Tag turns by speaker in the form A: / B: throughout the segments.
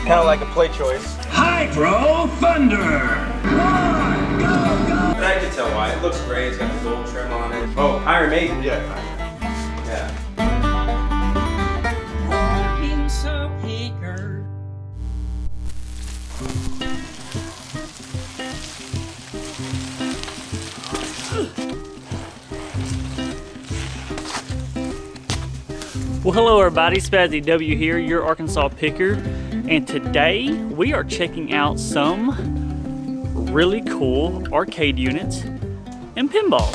A: kind of like a play choice.
B: Hydro Thunder! One, go, go!
A: I can tell why. It looks great. It's got the gold trim on it. Oh, Iron Maiden. Yeah. Yeah.
C: Well, hello everybody, Spazzy W here, your Arkansas picker, and today we are checking out some really cool arcade units and pinballs.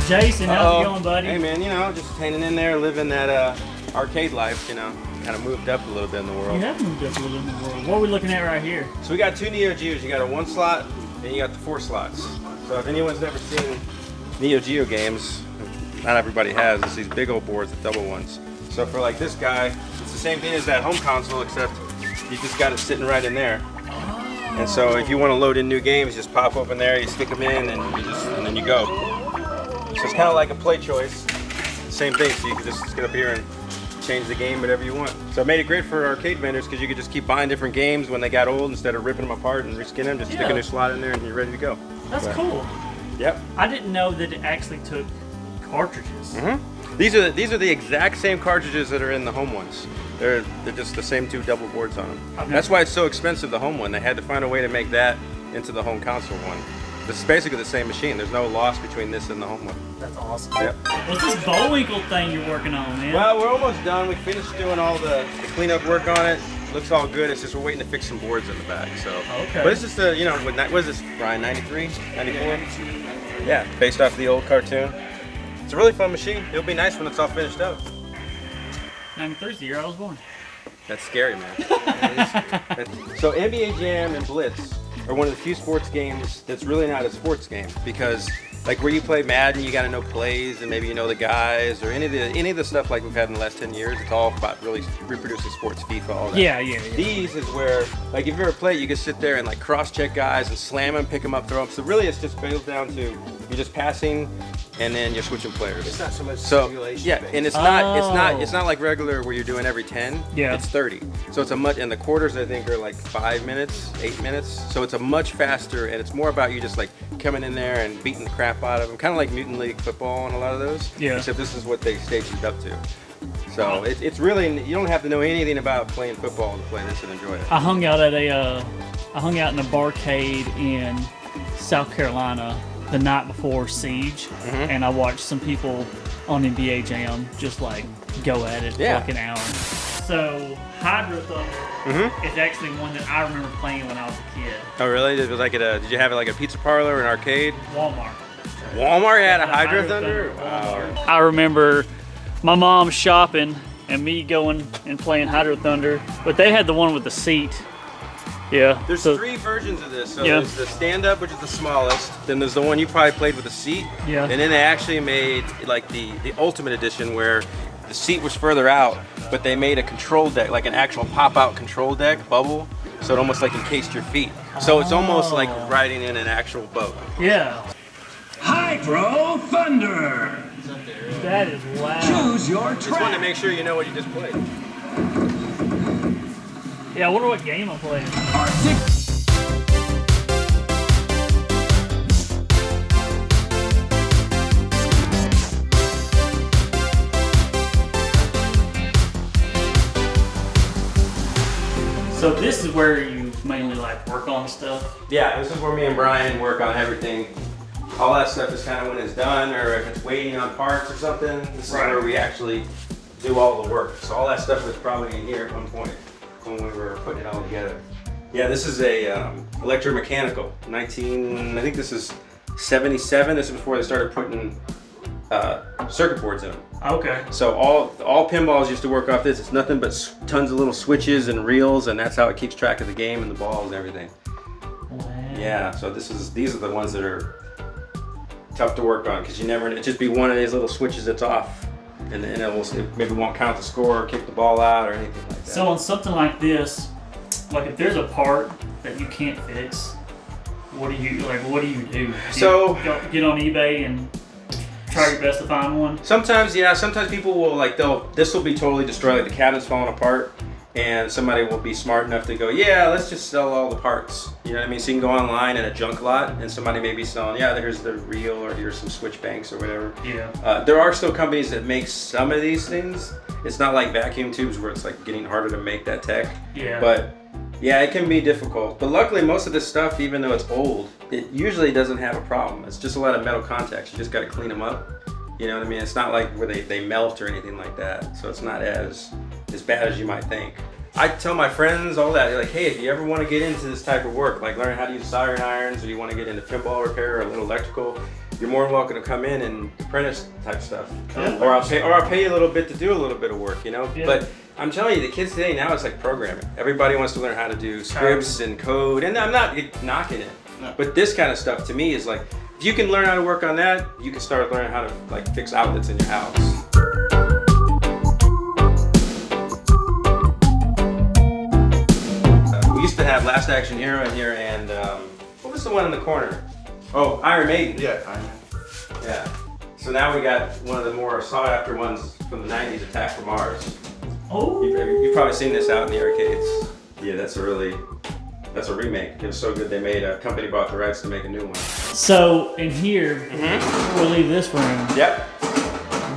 C: Jason, how's it going, buddy?
A: Hey man, you know, just hanging in there, living that arcade life, you know. Kind of moved up a little bit in the world.
C: You have moved up a little bit in the world. What are we looking at right here?
A: So we got two Neo Geos. You got a 1 slot, and you got the 4 slots. So if anyone's never seen Neo Geo games, not everybody has. It's these big old boards, the double ones. So for like this guy, it's the same thing as that home console, except you just got it sitting right in there. And so if you want to load in new games, just pop open there, you stick them in, and then you go. So it's kind of like a play choice. Same thing. So you can just get up here and change the game whatever you want. So it made it great for arcade vendors because you could just keep buying different games when they got old instead of ripping them apart and reskinning them. Just stick a new slot in there and you're ready to go.
C: That's cool.
A: Yep.
C: I didn't know that it actually took cartridges.
A: Mm-hmm. These are the exact same cartridges that are in the home ones. They're just the same 2 double boards on them. That's why it's so expensive, the home one. They had to find a way to make that into the home console one. This is basically the same machine. There's no loss between this and the home one.
C: That's awesome.
A: Yep.
C: What's this Bullwinkle thing you're working on, man?
A: Well, we're almost done. We finished doing all the cleanup work on it. Looks all good. It's just we're waiting to fix some boards in the back. So,
C: okay.
A: But it's just you know, what is this, Brian? 93, 94? Yeah, based off the old cartoon. It's a really fun machine. It'll be nice when it's all finished up.
C: 93's the year I was born.
A: That's scary, man. So NBA Jam and Blitz are one of the few sports games that's really not a sports game, because like where you play Madden, you got to know plays and maybe you know the guys, or any of the stuff like we've had in the last 10 years. It's all about really reproducing sports, FIFA, all that.
C: Yeah.
A: These is where, like, if you ever play, you can sit there and like cross-check guys and slam them, pick them up, throw them. So really, it's just boils down to you're just passing and then you're switching players.
B: It's not so much simulation.
A: Yeah, and it's not like regular where you're doing every 10.
C: Yeah.
A: It's 30. So it's and the quarters I think are like 5 minutes, 8 minutes. So it's a much faster, and it's more about you just like coming in there and beating the crap out of them, kind of like Mutant League football and a lot of those.
C: Yeah.
A: Except this is what they staged it up to. So it's really, you don't have to know anything about playing football to play this and enjoy it.
C: I hung out in a barcade in South Carolina the night before Siege, and I watched some people on NBA Jam just like go at it for like an hour. So Hydro Thunder is actually one that I remember playing when I was a kid.
A: Oh really? It was like did you have it like a pizza parlor or an arcade?
C: Walmart.
A: Walmart had a Hydro Thunder? Wow.
C: I remember my mom shopping and me going and playing Hydro Thunder, but they had the one with the seat. Yeah.
A: There's 3 versions of this. So there's the stand-up, which is the smallest. Then there's the one you probably played with a seat.
C: Yeah.
A: And then they actually made like the ultimate edition where the seat was further out, but they made a control deck, like an actual pop-out control deck bubble, so it almost like encased your feet. So it's almost like riding in an actual boat.
C: Yeah.
B: Hydro Thunder!
C: That is loud.
B: Choose your track.
A: Just wanted to make sure you know what you just played.
C: Yeah, I wonder what game I'm playing.
B: Arctic.
C: So this is where you mainly like work on stuff?
A: Yeah, this is where me and Brian work on everything. All that stuff is kind of when it's done, or if it's waiting on parts or something, this is where we actually do all the work. So all that stuff was probably in here at one point when we were putting it all together. Yeah, this is a electromechanical, I think this is 77. This is before they started putting circuit boards in them.
C: Okay.
A: So all pinballs used to work off this. It's nothing but tons of little switches and reels, and that's how it keeps track of the game and the balls and everything.
C: Wow.
A: Yeah, so these are the ones that are tough to work on, because it'd just be one of these little switches that's off, and it maybe won't count the score or kick the ball out or anything like that.
C: So on something like this, Like if there's a part that you can't fix, what do you do? Do you
A: So
C: get on eBay and try your best to find one?
A: sometimes, yeah, sometimes people will this will be totally destroyed, like the cabinet's falling apart, and somebody will be smart enough to go, yeah, let's just sell all the parts. You know what I mean? So you can go online in a junk lot, and somebody may be selling, yeah, here's the reel, or here's some switch banks or whatever.
C: Yeah.
A: There are still companies that make some of these things. It's not like vacuum tubes where it's like getting harder to make that tech.
C: Yeah.
A: But yeah, it can be difficult. But luckily, most of this stuff, even though it's old, it usually doesn't have a problem. It's just a lot of metal contacts. You just got to clean them up. You know what I mean? It's not like where they melt or anything like that. So it's not as bad as you might think. I tell my friends all that, like, hey, if you ever want to get into this type of work, like learn how to use soldering irons, or you want to get into pinball repair or a little electrical, you're more than welcome to come in and apprentice type stuff.
C: Yeah.
A: Or I'll pay you a little bit to do a little bit of work, you know?
C: Yeah.
A: But I'm telling you, the kids today now, it's like programming. Everybody wants to learn how to do scripts and code, and I'm not knocking it.
D: No.
A: But this kind of stuff to me is like, if you can learn how to work on that, you can start learning how to like fix outlets in your house. We used to have Last Action Hero in here, and what was the one in the corner? Oh, Iron Maiden.
D: Yeah, I know.
A: Yeah. So now we got one of the more sought after ones from the 90s, Attack from Mars.
C: Oh.
A: You've probably seen this out in the arcades. Yeah, that's a remake. It was so good they made a company bought the rights to make a new one.
C: So in here, before we leave this room,
A: Yep.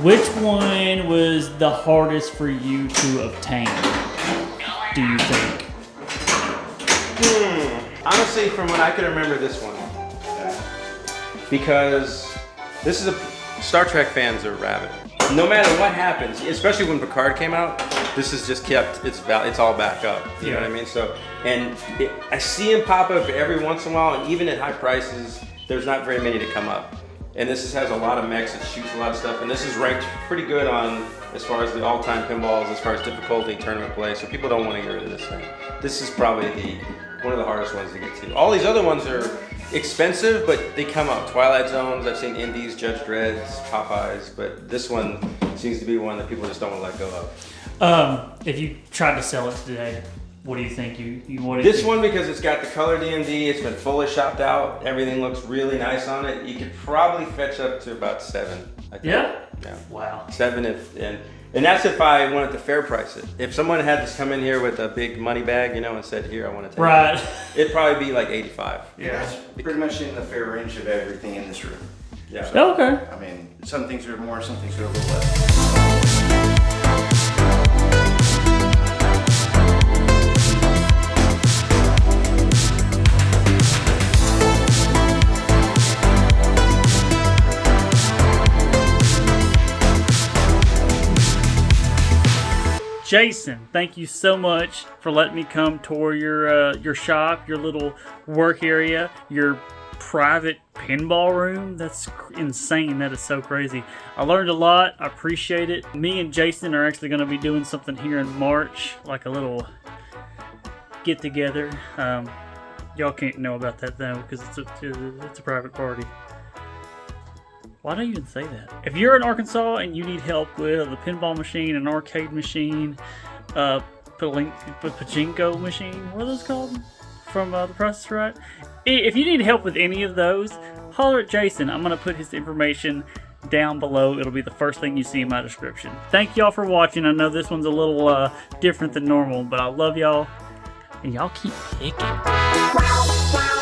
C: which one was the hardest for you to obtain? Do you think?
A: Honestly, from what I can remember, this one. Because this is Star Trek fans are rabid. No matter what happens, especially when Picard came out, this is just kept, it's all back up. You know what I mean? So, I see them pop up every once in a while, and even at high prices, there's not very many to come up. And this has a lot of mechs, it shoots a lot of stuff, and this is ranked pretty good on as far as the all-time pinballs, as far as difficulty, tournament play, so people don't want to get rid of this thing. This is probably one of the hardest ones to get to. All these other ones are expensive, but they come out. Twilight Zones, I've seen Indies, Judge Dredd's, Popeyes, but this one seems to be one that people just don't want to let go of.
C: If you tried to sell it today, what do you think you would?
A: This one, because it's got the color DMD, it's been fully shopped out, everything looks really nice on it, you could probably fetch up to about 7, I think.
C: Yeah?
A: Yeah.
C: Wow.
A: 7 and that's if I wanted to fair price it. If someone had to come in here with a big money bag, you know, and said, here, I want to take
C: Right.
A: it, it'd probably be like 85.
D: Yeah, it's pretty much in the fair range of everything in this room.
A: Yeah.
C: Okay.
D: I mean, some things are more, some things are a little less.
C: Jason, thank you so much for letting me come tour your shop, your little work area, your private pinball room. That's insane. That is so crazy. I learned a lot. I appreciate it. Me and Jason are actually going to be doing something here in March, like a little get together. Y'all can't know about that though, because it's a private party. Why do you even say that? If you're in Arkansas and you need help with a pinball machine, an arcade machine, pachinko machine, what are those called? From The Price is Right? If you need help with any of those, holler at Jason. I'm going to put his information down below. It'll be the first thing you see in my description. Thank y'all for watching. I know this one's a little different than normal, but I love y'all. And y'all keep kicking.